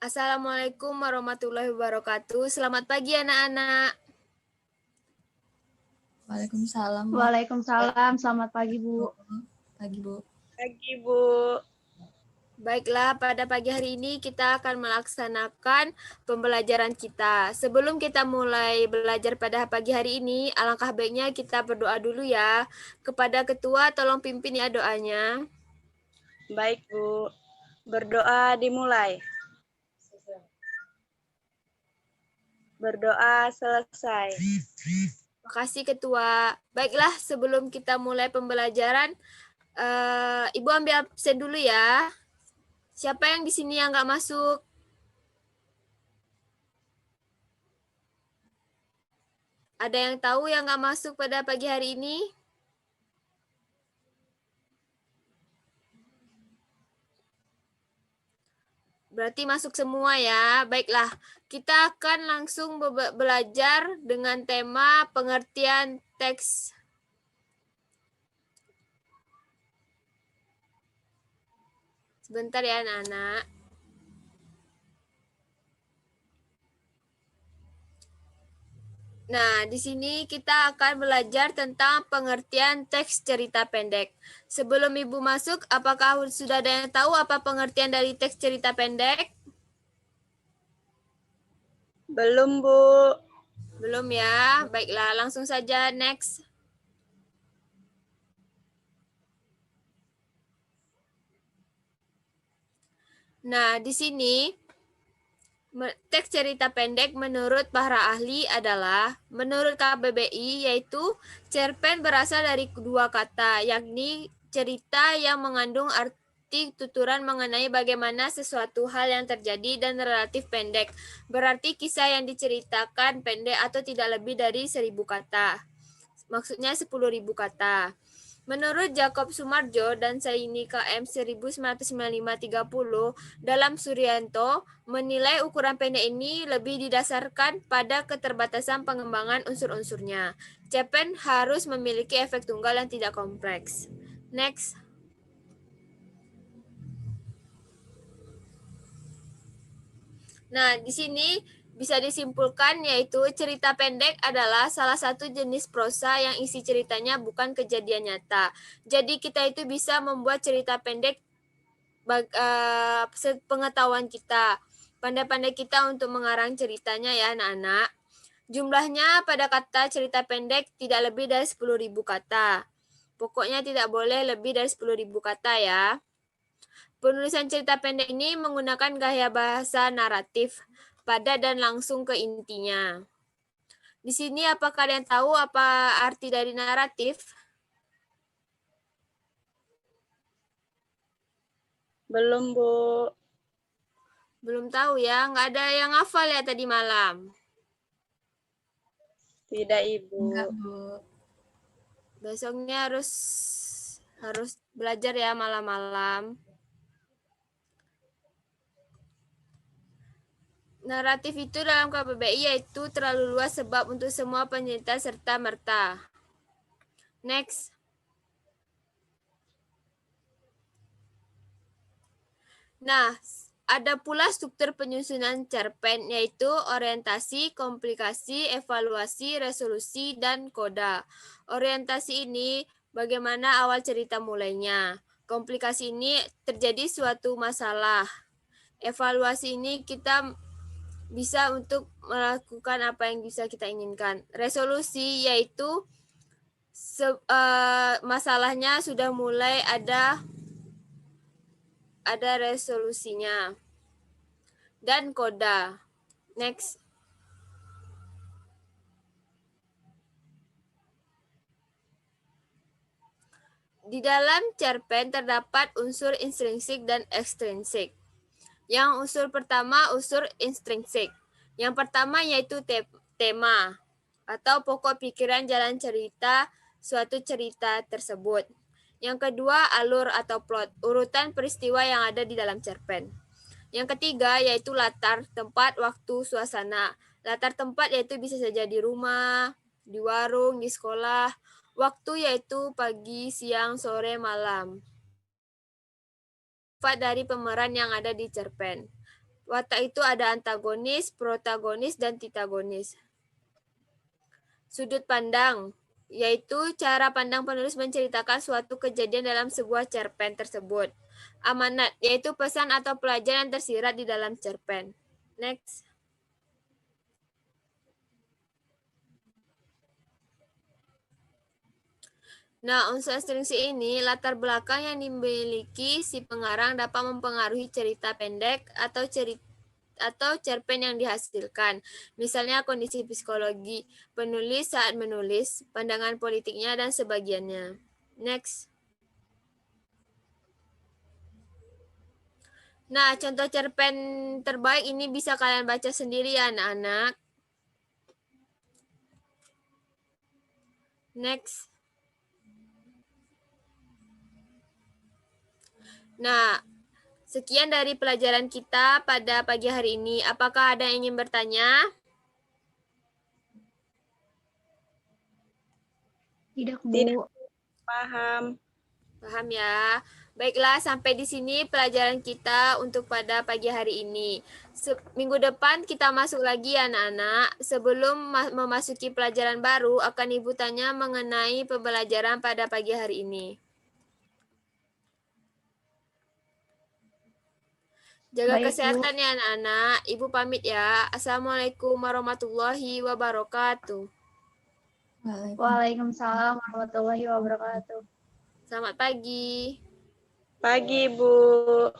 Assalamualaikum warahmatullahi wabarakatuh. Selamat pagi anak-anak. Waalaikumsalam. Waalaikumsalam. Selamat pagi, Bu. Pagi, Bu. Pagi, Bu. Baiklah, pada pagi hari ini kita akan melaksanakan pembelajaran kita. Sebelum kita mulai belajar pada pagi hari ini, alangkah baiknya kita berdoa dulu ya. Kepada ketua, tolong pimpin ya doanya. Baik, Bu. Berdoa dimulai. Berdoa selesai. Terima kasih ketua. Baiklah, sebelum kita mulai pembelajaran, Ibu ambil absen dulu ya. Siapa yang di sini yang nggak masuk? Ada yang tahu yang nggak masuk pada pagi hari ini? Berarti masuk semua ya. Baiklah, kita akan langsung belajar dengan tema pengertian teks. Sebentar ya anak-anak. Nah, di sini kita akan belajar tentang pengertian teks cerita pendek. Sebelum Ibu masuk, apakah sudah ada yang tahu apa pengertian dari teks cerita pendek? Belum, Bu. Belum ya? Baiklah, langsung saja next. Nah, di sini teks cerita pendek menurut para ahli adalah, menurut KBBI, yaitu cerpen berasal dari dua kata, yakni cerita yang mengandung arti tuturan mengenai bagaimana sesuatu hal yang terjadi dan relatif pendek. Berarti kisah yang diceritakan pendek atau tidak lebih dari 1.000 kata. Maksudnya 10.000 kata. Menurut Jakob Sumarjo dan Saini KM 1995-30, dalam Suryanto menilai ukuran pendek ini lebih didasarkan pada keterbatasan pengembangan unsur-unsurnya. Cerpen harus memiliki efek tunggal yang tidak kompleks. Next. Nah, di sini bisa disimpulkan yaitu cerita pendek adalah salah satu jenis prosa yang isi ceritanya bukan kejadian nyata. Jadi kita itu bisa membuat cerita pendek sepengetahuan kita. Pandai-pandai kita untuk mengarang ceritanya ya anak-anak. Jumlahnya pada kata cerita pendek tidak lebih dari 10.000 kata. Pokoknya tidak boleh lebih dari 10.000 kata ya. Penulisan cerita pendek ini menggunakan gaya bahasa naratif, padat dan langsung ke intinya. Di sini apa kalian tahu apa arti dari naratif? Belum, Bu. Belum tahu ya, nggak ada yang hafal ya tadi malam. Tidak, Ibu. Enggak, Bu. Besoknya harus belajar ya malam-malam. Naratif itu dalam KBBI yaitu terlalu luas sebab untuk semua penyerta serta merta. Next. Nah, ada pula struktur penyusunan cerpen yaitu orientasi, komplikasi, evaluasi, resolusi, dan koda. Orientasi ini bagaimana awal cerita mulainya. Komplikasi ini terjadi suatu masalah. Evaluasi ini kita bisa untuk melakukan apa yang bisa kita inginkan. Resolusi yaitu masalahnya sudah mulai ada resolusinya. Dan koda. Next. Di dalam cerpen terdapat unsur intrinsik dan ekstrinsik. Yang unsur pertama unsur intrinsik. Yang pertama yaitu tema atau pokok pikiran jalan cerita suatu cerita tersebut. Yang kedua alur atau plot, urutan peristiwa yang ada di dalam cerpen. Yang ketiga yaitu latar, tempat, waktu, suasana. Latar tempat yaitu bisa saja di rumah, di warung, di sekolah. Waktu yaitu pagi, siang, sore, malam. Sifat dari pemeran yang ada di cerpen. Watak itu ada antagonis, protagonis, dan titagonis. Sudut pandang, yaitu cara pandang penulis menceritakan suatu kejadian dalam sebuah cerpen tersebut. Amanat, yaitu pesan atau pelajaran tersirat di dalam cerpen. Next. Nah, unsur ekstrinsi ini latar belakang yang dimiliki si pengarang dapat mempengaruhi cerita pendek atau cerpen yang dihasilkan. Misalnya kondisi psikologi penulis saat menulis, pandangan politiknya, dan sebagiannya. Next. Nah, contoh cerpen terbaik ini bisa kalian baca sendiri ya anak-anak. Next. Nah, sekian dari pelajaran kita pada pagi hari ini. Apakah ada yang ingin bertanya? Tidak, Bu. Tidak. Paham. Paham ya? Baiklah, sampai di sini pelajaran kita untuk pada pagi hari ini. Minggu depan kita masuk lagi ya anak-anak. Sebelum memasuki pelajaran baru, akan Ibu tanya mengenai pembelajaran pada pagi hari ini. Jaga Baik, Bu. kesehatan ya anak-anak. Ibu pamit ya. Assalamualaikum warahmatullahi wabarakatuh. Waalaikumsalam warahmatullahi wabarakatuh. Selamat pagi. Pagi, Bu.